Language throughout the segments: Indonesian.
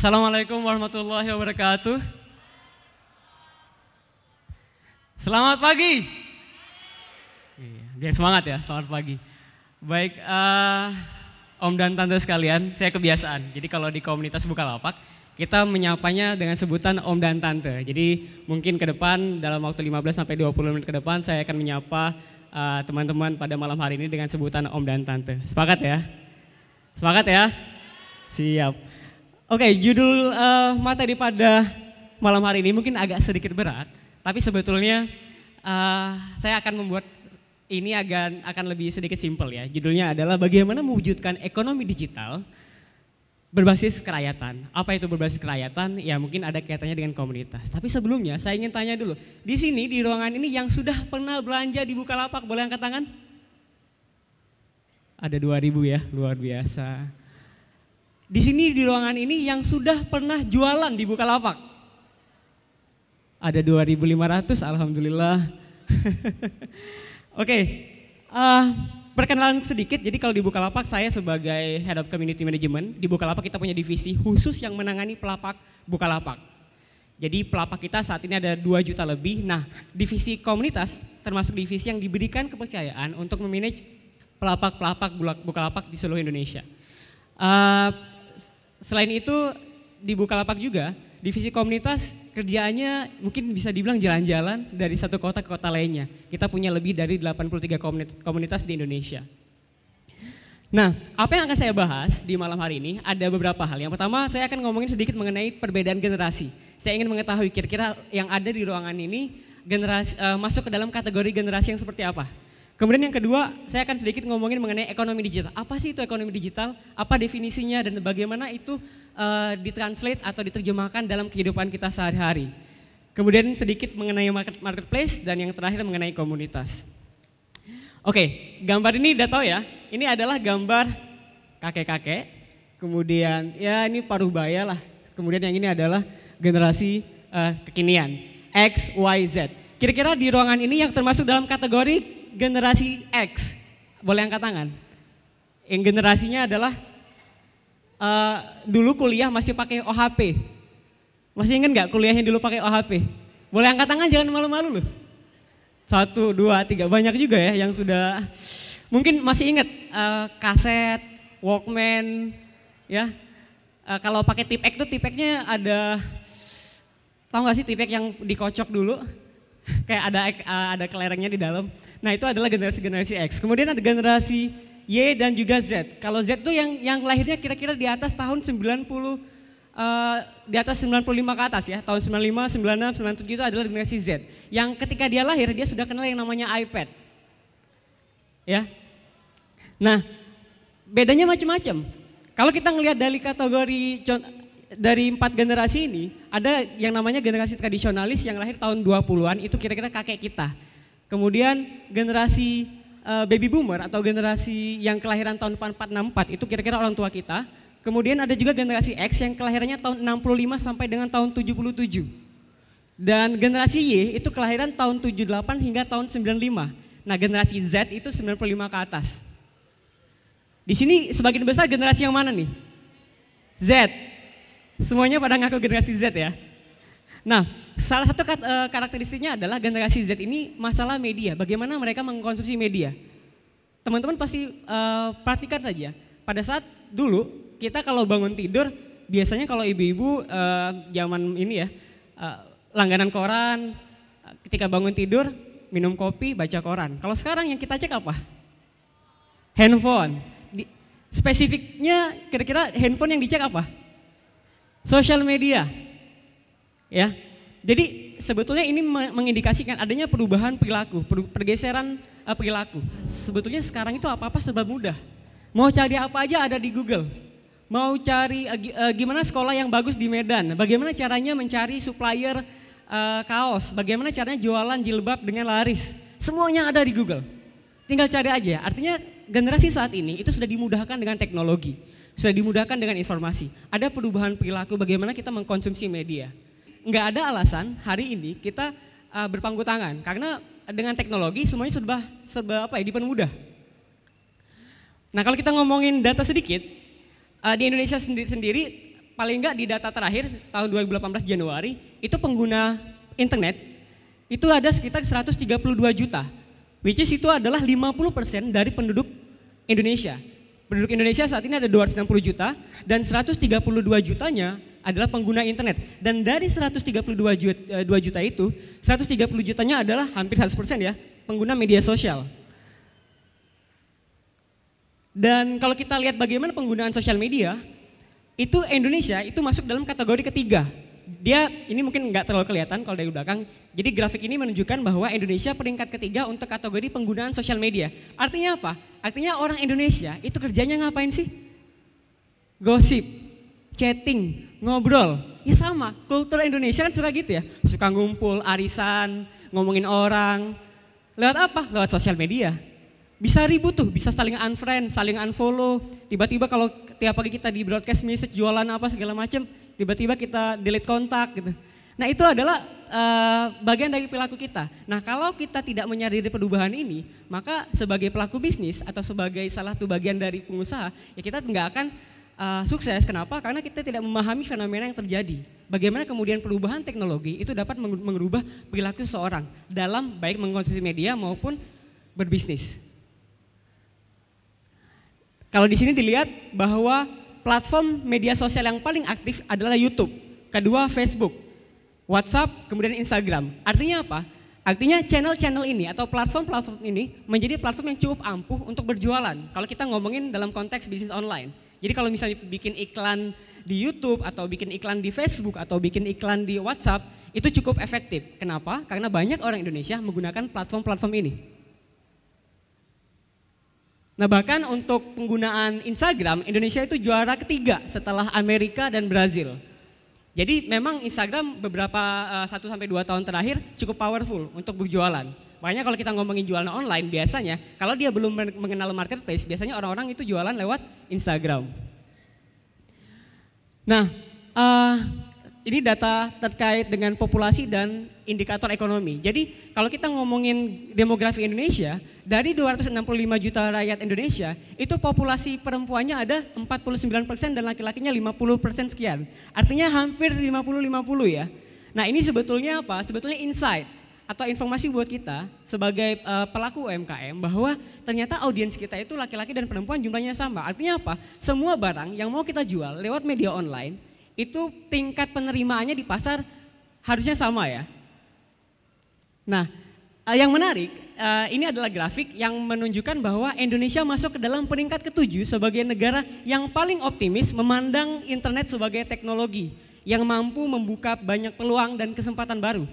Assalamualaikum warahmatullahi wabarakatuh. Selamat pagi. Biar semangat ya, selamat pagi. Baik, Om dan Tante sekalian, saya kebiasaan. Jadi kalau di komunitas Bukalapak, kita menyapanya dengan sebutan Om dan Tante. Jadi mungkin ke depan dalam waktu 15 sampai 20 menit ke depan saya akan menyapa teman-teman pada malam hari ini dengan sebutan Om dan Tante. Sepakat ya? Sepakat ya? Siap. Oke, judul materi pada malam hari ini mungkin agak sedikit berat, tapi sebetulnya saya akan membuat ini akan lebih sedikit simpel ya. Judulnya adalah bagaimana mewujudkan ekonomi digital berbasis kerakyatan. Apa itu berbasis kerakyatan? Ya mungkin ada kaitannya dengan komunitas. Tapi sebelumnya saya ingin tanya dulu, di sini di ruangan ini yang sudah pernah belanja di Bukalapak boleh angkat tangan? Ada 2000 ya, luar biasa. Di sini di ruangan ini yang sudah pernah jualan di Bukalapak? Ada 2.500, alhamdulillah. Oke, perkenalan sedikit. Jadi kalau di Bukalapak saya sebagai Head of Community Management, di Bukalapak kita punya divisi khusus yang menangani pelapak Bukalapak. Jadi pelapak kita saat ini ada 2 juta lebih. Nah, divisi komunitas termasuk divisi yang diberikan kepercayaan untuk memanage pelapak-pelapak Bukalapak di seluruh Indonesia. Selain itu di Bukalapak juga divisi komunitas kerjaannya mungkin bisa dibilang jalan-jalan dari satu kota ke kota lainnya. Kita punya lebih dari 83 komunitas di Indonesia. Nah, apa yang akan saya bahas di malam hari ini ada beberapa hal. Yang pertama saya akan ngomongin sedikit mengenai perbedaan generasi. Saya ingin mengetahui kira-kira yang ada di ruangan ini masuk ke dalam kategori generasi yang seperti apa. Kemudian yang kedua, saya akan sedikit ngomongin mengenai ekonomi digital. Apa sih itu ekonomi digital? Apa definisinya dan bagaimana itu ditranslate atau diterjemahkan dalam kehidupan kita sehari-hari. Kemudian sedikit mengenai marketplace dan yang terakhir mengenai komunitas. Oke, gambar ini udah tahu ya. Ini adalah gambar kakek-kakek. Kemudian ya ini paruh baya lah. Kemudian yang ini adalah generasi kekinian, X, Y, Z. Kira-kira di ruangan ini yang termasuk dalam kategori generasi X, boleh angkat tangan. Yang generasinya adalah dulu kuliah masih pakai OHP. Masih ingat nggak kuliahnya dulu pakai OHP? Boleh angkat tangan, jangan malu-malu loh. 1, 2, 3, banyak juga ya yang sudah mungkin masih ingat kaset, Walkman, ya. Kalau pakai tipek tuh tipeknya ada, tahu nggak sih tipek yang dikocok dulu? Kayak ada kelerengnya di dalam. Nah itu adalah generasi X. Kemudian ada generasi Y dan juga Z. Kalau Z itu yang lahirnya kira-kira di atas tahun 90, di atas 95 ke atas ya. Tahun 95, 96, 97 itu adalah generasi Z. Yang ketika dia lahir dia sudah kenal yang namanya iPad. Ya. Nah bedanya macam-macam. Kalau kita ngelihat dari kategori dari 4 generasi ini, ada yang namanya generasi tradisionalis yang lahir tahun 20-an, itu kira-kira kakek kita. Kemudian generasi baby boomer atau generasi yang kelahiran tahun 44-64 itu kira-kira orang tua kita. Kemudian ada juga generasi X yang kelahirannya tahun 65 sampai dengan tahun 77. Dan generasi Y itu kelahiran tahun 78 hingga tahun 95. Nah generasi Z itu 95 ke atas. Di sini sebagian besar generasi yang mana nih? Z. Semuanya pada ngaku generasi Z ya. Nah, salah satu karakteristiknya adalah generasi Z ini masalah media. Bagaimana mereka mengkonsumsi media. Teman-teman pasti perhatikan saja. Pada saat dulu kita kalau bangun tidur, biasanya kalau ibu-ibu zaman ini ya, langganan koran, ketika bangun tidur minum kopi, baca koran. Kalau sekarang yang kita cek apa? Handphone. Spesifiknya kira-kira handphone yang dicek apa? Sosial media, ya. Jadi sebetulnya ini mengindikasikan adanya perubahan perilaku, pergeseran perilaku. Sebetulnya sekarang itu apa-apa serba mudah. Mau cari apa aja ada di Google. Mau cari gimana sekolah yang bagus di Medan, bagaimana caranya mencari supplier kaos, bagaimana caranya jualan jilbab dengan laris. Semuanya ada di Google. Tinggal cari aja. Artinya generasi saat ini itu sudah dimudahkan dengan teknologi. Sudah dimudahkan dengan informasi. Ada perubahan perilaku bagaimana kita mengkonsumsi media. Enggak ada alasan hari ini kita berpangku tangan karena dengan teknologi semuanya serba dipermudah. Nah kalau kita ngomongin data sedikit, di Indonesia sendiri paling enggak di data terakhir tahun 2018 Januari, itu pengguna internet itu ada sekitar 132 juta. Which is itu adalah 50% dari penduduk Indonesia. Penduduk Indonesia saat ini ada 260 juta dan 132 jutanya adalah pengguna internet. Dan dari 132 juta itu, 130 jutanya adalah hampir 100% ya, pengguna media sosial. Dan kalau kita lihat bagaimana penggunaan sosial media, itu Indonesia itu masuk dalam kategori ketiga. Dia ini mungkin nggak terlalu kelihatan kalau dari belakang. Jadi grafik ini menunjukkan bahwa Indonesia peringkat ketiga untuk kategori penggunaan sosial media. Artinya apa? Artinya orang Indonesia itu kerjanya ngapain sih? Gosip, chatting, ngobrol. Ya sama, kultur Indonesia kan suka gitu ya. Suka ngumpul, arisan, ngomongin orang. Lewat apa? Lewat sosial media. Bisa ribut tuh, bisa saling unfriend, saling unfollow. Tiba-tiba kalau tiap pagi kita di broadcast message jualan apa segala macam, tiba-tiba kita delete kontak gitu. Nah itu adalah bagian dari perilaku kita. Nah kalau kita tidak menyadari perubahan ini, maka sebagai pelaku bisnis atau sebagai salah satu bagian dari pengusaha, ya kita nggak akan sukses. Kenapa? Karena kita tidak memahami fenomena yang terjadi. Bagaimana kemudian perubahan teknologi itu dapat mengubah perilaku seseorang dalam baik mengkonsumsi media maupun berbisnis. Kalau di sini dilihat bahwa platform media sosial yang paling aktif adalah YouTube, kedua Facebook, WhatsApp, kemudian Instagram. Artinya apa? Artinya channel-channel ini atau platform-platform ini menjadi platform yang cukup ampuh untuk berjualan. Kalau kita ngomongin dalam konteks bisnis online. Jadi kalau misalnya bikin iklan di YouTube atau bikin iklan di Facebook atau bikin iklan di WhatsApp, itu cukup efektif. Kenapa? Karena banyak orang Indonesia menggunakan platform-platform ini. Nah bahkan untuk penggunaan Instagram, Indonesia itu juara ketiga setelah Amerika dan Brazil. Jadi memang Instagram beberapa 1-2 tahun terakhir cukup powerful untuk berjualan. Makanya kalau kita ngomongin jualan online biasanya, kalau dia belum mengenal marketplace, biasanya orang-orang itu jualan lewat Instagram. Nah ini data terkait dengan populasi dan indikator ekonomi. Jadi kalau kita ngomongin demografi Indonesia, dari 265 juta rakyat Indonesia, itu populasi perempuannya ada 49% dan laki-lakinya 50% sekian. Artinya hampir 50-50 ya. Nah ini sebetulnya apa? Sebetulnya insight atau informasi buat kita sebagai pelaku UMKM bahwa ternyata audiens kita itu laki-laki dan perempuan jumlahnya sama. Artinya apa? Semua barang yang mau kita jual lewat media online, itu tingkat penerimaannya di pasar harusnya sama ya. Nah, yang menarik ini adalah grafik yang menunjukkan bahwa Indonesia masuk ke dalam peringkat ke-7 sebagai negara yang paling optimis memandang internet sebagai teknologi yang mampu membuka banyak peluang dan kesempatan baru.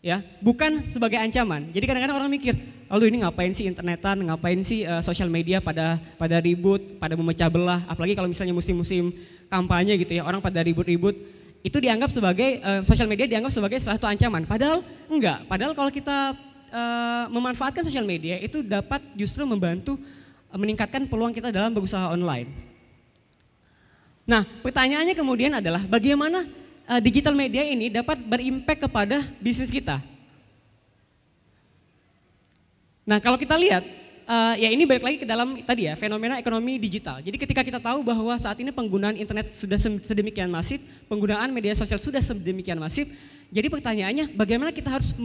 Ya, bukan sebagai ancaman. Jadi kadang-kadang orang mikir, lalu ini ngapain sih internetan, ngapain sih sosial media pada ribut, pada memecah belah, apalagi kalau misalnya musim-musim kampanye gitu ya, orang pada ribut-ribut, itu dianggap sebagai, sosial media dianggap sebagai salah satu ancaman. Padahal enggak, padahal kalau kita memanfaatkan sosial media itu dapat justru membantu meningkatkan peluang kita dalam berusaha online. Nah pertanyaannya kemudian adalah bagaimana digital media ini dapat berimpact kepada bisnis kita. Nah kalau kita lihat, ya ini balik lagi ke dalam tadi ya, fenomena ekonomi digital. Jadi ketika kita tahu bahwa saat ini penggunaan internet sudah sedemikian masif, penggunaan media sosial sudah sedemikian masif, jadi pertanyaannya bagaimana kita harus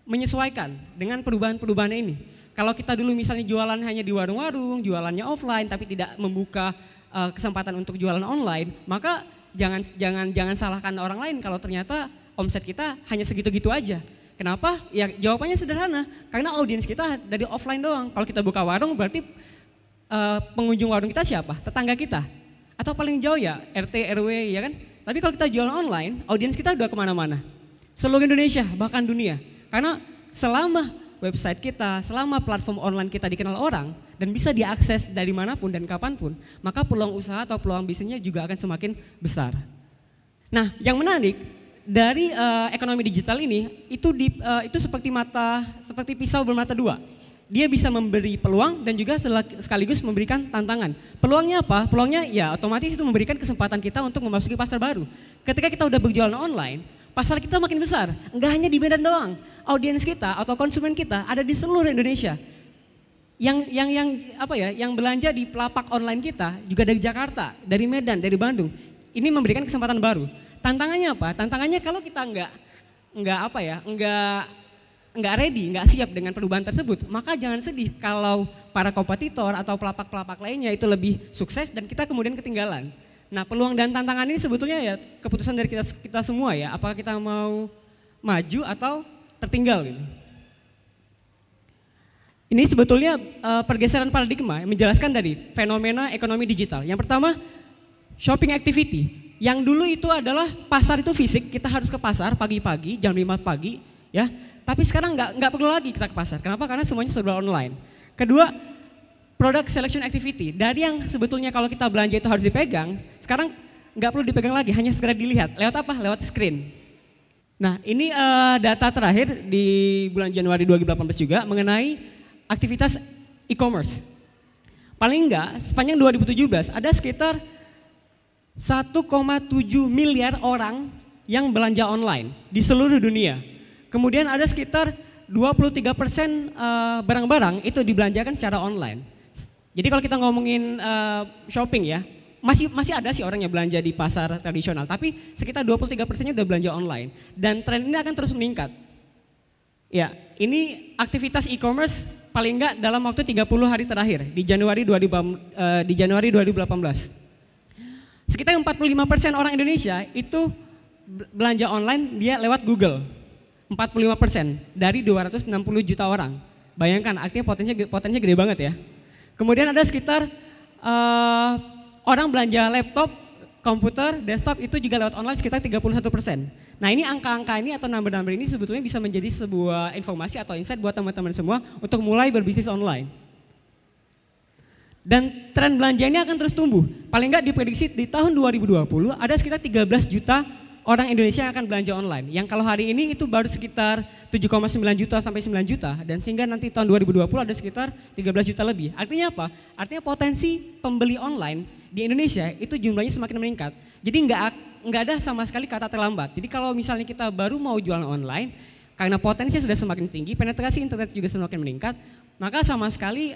menyesuaikan dengan perubahan-perubahan ini. Kalau kita dulu misalnya jualan hanya di warung-warung, jualannya offline tapi tidak membuka kesempatan untuk jualan online, maka jangan salahkan orang lain kalau ternyata omset kita hanya segitu-gitu aja. Kenapa? Ya jawabannya sederhana, karena audiens kita dari offline doang. Kalau kita buka warung berarti pengunjung warung kita siapa? Tetangga kita. Atau paling jauh ya RT, RW ya kan? Tapi kalau kita jualan online, audiens kita udah kemana-mana. Seluruh Indonesia, bahkan dunia. Karena selama website kita, selama platform online kita dikenal orang dan bisa diakses dari manapun dan kapanpun, maka peluang usaha atau peluang bisnisnya juga akan semakin besar. Nah, yang menarik dari ekonomi digital ini itu seperti pisau bermata dua. Dia bisa memberi peluang dan juga sekaligus memberikan tantangan. Peluangnya apa? Peluangnya ya otomatis itu memberikan kesempatan kita untuk memasuki pasar baru. Ketika kita udah berjualan online, pasar kita makin besar, enggak hanya di Medan doang. Audiens kita atau konsumen kita ada di seluruh Indonesia. Yang belanja di pelapak online kita juga dari Jakarta, dari Medan, dari Bandung. ini memberikan kesempatan baru. Tantangannya apa? Tantangannya kalau kita nggak ready, nggak siap dengan perubahan tersebut, maka jangan sedih kalau para kompetitor atau pelapak-pelapak lainnya itu lebih sukses dan kita kemudian ketinggalan. Nah, peluang dan tantangan ini sebetulnya ya keputusan dari kita semua ya, apakah kita mau maju atau tertinggal gitu. Ini sebetulnya pergeseran paradigma yang menjelaskan dari fenomena ekonomi digital. Yang pertama, shopping activity. Yang dulu itu adalah pasar itu fisik, kita harus ke pasar pagi-pagi, jam 5 pagi ya. Tapi sekarang nggak perlu lagi kita ke pasar. Kenapa? Karena semuanya serba online. Kedua, product selection activity. Dari yang sebetulnya kalau kita belanja itu harus dipegang, sekarang nggak perlu dipegang lagi, hanya segera dilihat. Lewat apa? Lewat screen. Nah, ini data terakhir di bulan Januari 2018 juga mengenai aktivitas e-commerce. Paling enggak sepanjang 2017 ada sekitar 1,7 miliar orang yang belanja online di seluruh dunia. Kemudian ada sekitar 23% barang-barang itu dibelanjakan secara online. Jadi kalau kita ngomongin shopping ya, masih ada sih orang yang belanja di pasar tradisional, tapi sekitar 23%-nya udah belanja online. Dan tren ini akan terus meningkat. Ya, ini aktivitas e-commerce paling enggak dalam waktu 30 hari terakhir di Januari 2018. Sekitar 45% orang Indonesia itu belanja online dia lewat Google. 45% dari 260 juta orang. Bayangkan, artinya potensinya gede banget ya. Kemudian ada sekitar orang belanja laptop, komputer, desktop itu juga lewat online sekitar 31%. Nah, ini angka-angka ini atau number-number ini sebetulnya bisa menjadi sebuah informasi atau insight buat teman-teman semua untuk mulai berbisnis online. Dan tren belanja ini akan terus tumbuh. Paling enggak diprediksi di tahun 2020 ada sekitar 13 juta orang Indonesia yang akan belanja online. Yang kalau hari ini itu baru sekitar 7,9 juta sampai 9 juta. Dan sehingga nanti tahun 2020 ada sekitar 13 juta lebih. Artinya apa? Artinya potensi pembeli online di Indonesia itu jumlahnya semakin meningkat. Jadi nggak ada sama sekali kata terlambat. Jadi kalau misalnya kita baru mau jualan online, karena potensinya sudah semakin tinggi, penetrasi internet juga semakin meningkat, maka sama sekali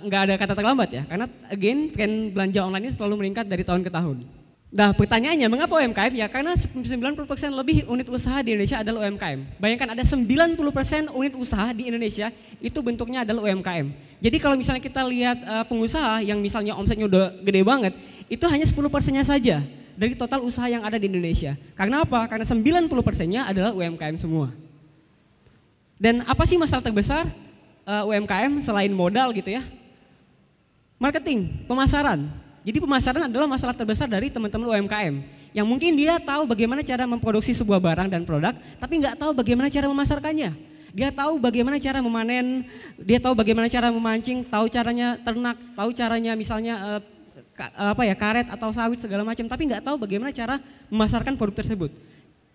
nggak ada kata terlambat ya. Karena again tren belanja online ini selalu meningkat dari tahun ke tahun. Nah, pertanyaannya mengapa UMKM? Ya karena 90% lebih unit usaha di Indonesia adalah UMKM. Bayangkan ada 90% unit usaha di Indonesia itu bentuknya adalah UMKM. Jadi kalau misalnya kita lihat pengusaha yang misalnya omsetnya udah gede banget, itu hanya 10%-nya saja dari total usaha yang ada di Indonesia. Karena apa? Karena 90%-nya adalah UMKM semua. Dan apa sih masalah terbesar UMKM selain modal gitu ya? Marketing, pemasaran. Jadi pemasaran adalah masalah terbesar dari teman-teman UMKM yang mungkin dia tahu bagaimana cara memproduksi sebuah barang dan produk, tapi nggak tahu bagaimana cara memasarkannya. Dia tahu bagaimana cara memanen, dia tahu bagaimana cara memancing, tahu caranya ternak, tahu caranya misalnya karet atau sawit segala macam, tapi nggak tahu bagaimana cara memasarkan produk tersebut.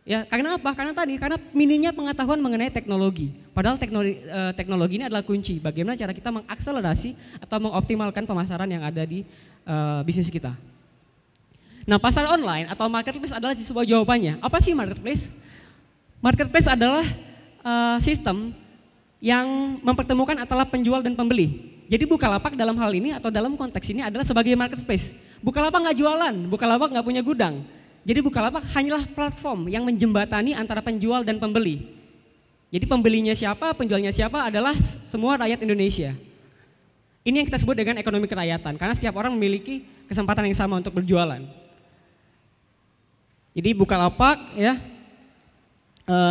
Ya, karena apa? Karena minimnya pengetahuan mengenai teknologi. Padahal teknologi ini adalah kunci bagaimana cara kita mengakselerasi atau mengoptimalkan pemasaran yang ada di bisnis kita. Nah, pasar online atau marketplace adalah sebuah jawabannya. Apa sih marketplace? Marketplace adalah sistem yang mempertemukan antara penjual dan pembeli. Jadi Bukalapak dalam hal ini atau dalam konteks ini adalah sebagai marketplace. Bukalapak nggak jualan, Bukalapak nggak punya gudang. Jadi Bukalapak hanyalah platform yang menjembatani antara penjual dan pembeli. Jadi pembelinya siapa, penjualnya siapa adalah semua rakyat Indonesia. Ini yang kita sebut dengan ekonomi kerakyatan, karena setiap orang memiliki kesempatan yang sama untuk berjualan. Jadi Bukalapak ya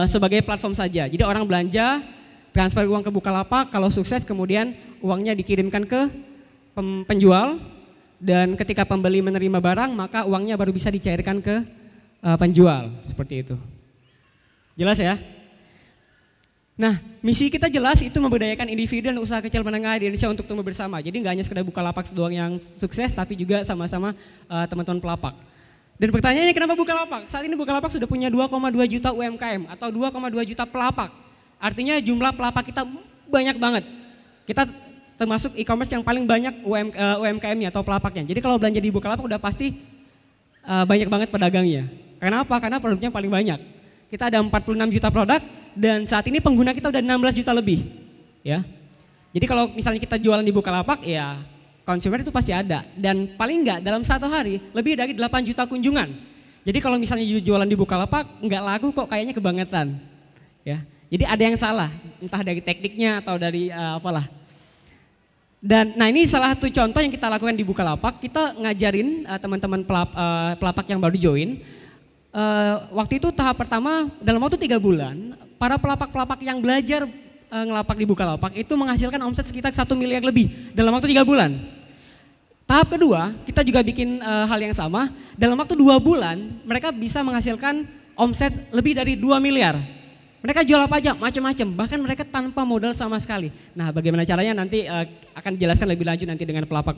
sebagai platform saja. Jadi orang belanja, transfer uang ke Bukalapak, kalau sukses kemudian uangnya dikirimkan ke penjual. Dan ketika pembeli menerima barang, maka uangnya baru bisa dicairkan ke penjual, seperti itu. Jelas ya? Nah, misi kita jelas itu memberdayakan individu dan usaha kecil menengah di Indonesia untuk tumbuh bersama. Jadi nggak hanya sekedar Bukalapak doang yang sukses, tapi juga sama-sama teman-teman pelapak. Dan pertanyaannya kenapa Bukalapak? Saat ini Bukalapak sudah punya 2,2 juta UMKM atau 2,2 juta pelapak. Artinya jumlah pelapak kita banyak banget. Kita termasuk e-commerce yang paling banyak UMKM-nya atau pelapaknya. Jadi kalau belanja di Bukalapak udah pasti banyak banget pedagangnya. Karena apa? Karena produknya paling banyak. Kita ada 46 juta produk dan saat ini pengguna kita udah 16 juta lebih. Ya. Jadi kalau misalnya kita jualan di Bukalapak ya konsumen itu pasti ada. Dan paling enggak dalam satu hari lebih dari 8 juta kunjungan. Jadi kalau misalnya jualan di Bukalapak nggak laku kok kayaknya kebangetan. Ya. Jadi ada yang salah, entah dari tekniknya atau dari apalah. Dan nah ini salah satu contoh yang kita lakukan di Bukalapak, kita ngajarin teman-teman pelapak yang baru join. Waktu itu tahap pertama dalam waktu 3 bulan, para pelapak-pelapak yang belajar ngelapak di Bukalapak itu menghasilkan omset sekitar 1 miliar lebih dalam waktu 3 bulan. Tahap kedua, kita juga bikin hal yang sama, dalam waktu 2 bulan mereka bisa menghasilkan omset lebih dari 2 miliar. Mereka jual apa aja, macam-macam, bahkan mereka tanpa modal sama sekali. Nah bagaimana caranya nanti akan dijelaskan lebih lanjut nanti dengan pelapak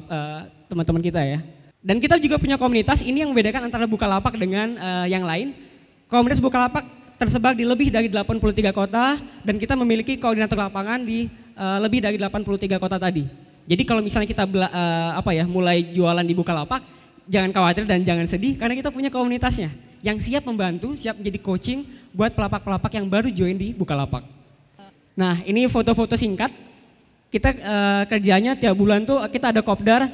teman-teman kita ya. Dan kita juga punya komunitas, ini yang membedakan antara Bukalapak dengan yang lain. Komunitas Bukalapak tersebar di lebih dari 83 kota dan kita memiliki koordinator lapangan di lebih dari 83 kota tadi. Jadi kalau misalnya kita mulai jualan di Bukalapak, jangan khawatir dan jangan sedih karena kita punya komunitasnya yang siap membantu, siap menjadi coaching buat pelapak-pelapak yang baru join di Bukalapak. Nah ini foto-foto singkat, kita kerjanya tiap bulan tuh kita ada kopdar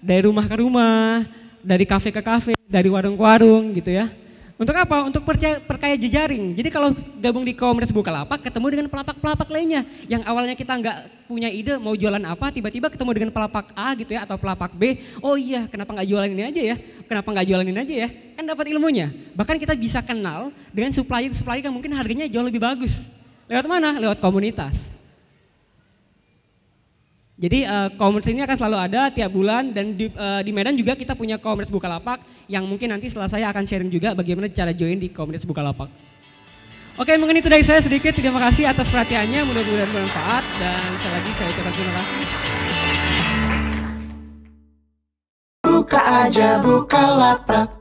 dari rumah ke rumah, dari kafe ke kafe, dari warung ke warung gitu ya. Untuk apa? Untuk perkaya jejaring. Jadi kalau gabung di komunitas Bukalapak ketemu dengan pelapak-pelapak lainnya yang awalnya kita nggak punya ide mau jualan apa, tiba-tiba ketemu dengan pelapak A gitu ya atau pelapak B. Oh iya, kenapa nggak jualan ini aja ya? Kenapa nggak jualan ini aja ya? Kan dapat ilmunya. Bahkan kita bisa kenal dengan supplier yang mungkin harganya jauh lebih bagus. Lewat mana? Lewat komunitas. Jadi komunitas ini akan selalu ada tiap bulan dan di Medan juga kita punya komunitas Bukalapak yang mungkin nanti setelah saya akan sharing juga bagaimana cara join di komunitas Bukalapak. Oke, mungkin itu dari saya sedikit. Terima kasih atas perhatiannya, mudah-mudahan bermanfaat dan sekali lagi saya ucapkan terima kasih. Buka aja Bukalapak.